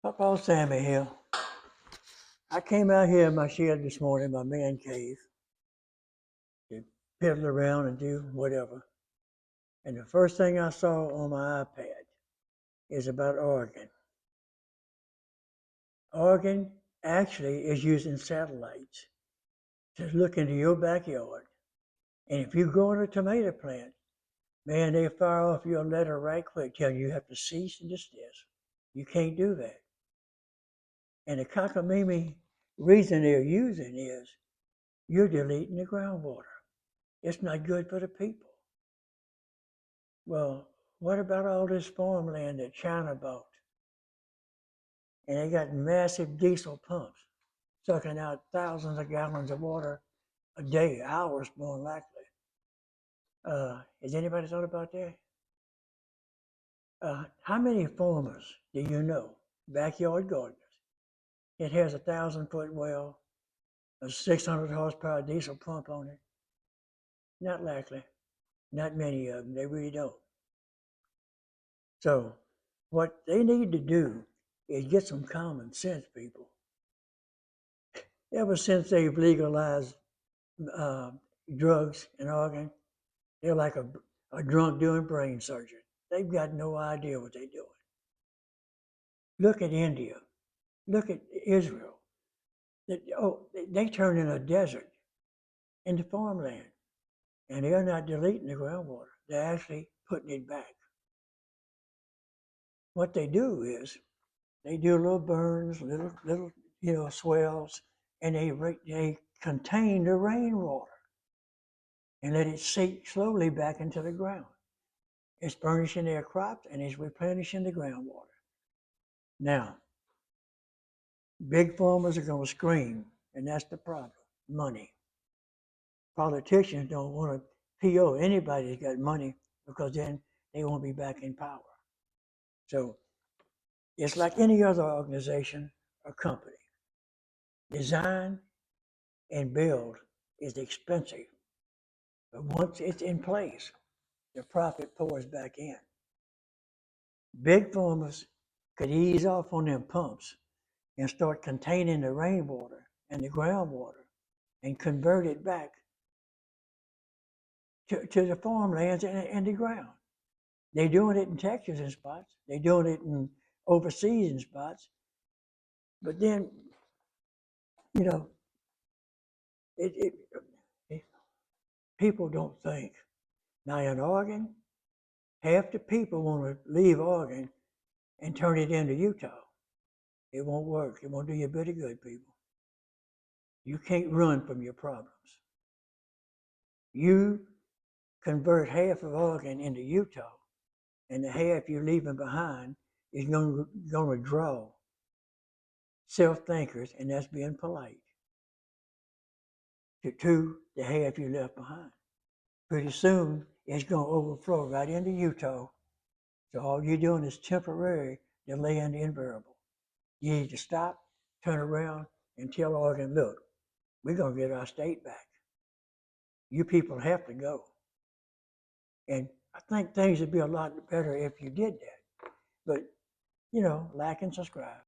Pawpaw Sammy here. I came out here in my shed this morning, my man cave, to piddle around and do whatever. And the first thing I saw on my iPad is about Oregon. Oregon actually is using satellites to look into your backyard. And if you grow a tomato plant, man, they fire off your letter right quick, telling you have to cease and desist. You can't do that. And the cockamamie reason they're using is you're deleting the groundwater. It's not good for the people. Well, what about all this farmland that China bought? And they got massive diesel pumps sucking out thousands of gallons of water a day, hours more likely. Has anybody thought about that? How many farmers do you know, backyard gardeners, it has a 1,000-foot well, a 600 horsepower diesel pump on it? Not likely. Not many of them. They really don't. So what they need to do is get some common sense, people. Ever since they've legalized uh, drugs in Oregon, they're like a drunk doing brain surgery. They've got no idea what they're doing. Look at India. Look at Israel. They turn in a desert into farmland, and they're not deleting the groundwater. They're actually putting it back. What they do is they do little burns, little swells, and they contain the rainwater and let it seep slowly back into the ground. It's furnishing their crops and it's replenishing the groundwater. Now, big farmers are going to scream, and that's the problem: money. Politicians don't want to PO anybody that's got money because then they won't be back in power. So it's like any other organization or company. Design and build is expensive, but once it's in place, the profit pours back in. Big farmers could ease off on them pumps and start containing the rainwater and the groundwater and convert it back to the farmlands and the ground. They're doing it in Texas in spots. They're doing it in overseas in spots. But then, you know, it, it, it people don't think. Now in Oregon, half the people want to leave Oregon and turn it into Utah. It won't work. It won't do you a bit of good, people. You can't run from your problems. You convert half of Oregon into Utah, and the half you're leaving behind is going to draw self-thinkers, and that's being polite, to the half you left behind. Pretty soon, it's going to overflow right into Utah. So all you're doing is temporary delaying the invariable. You need to stop, turn around, and tell Oregon, look, we're going to get our state back. You people have to go. And I think things would be a lot better if you did that. But, like and subscribe.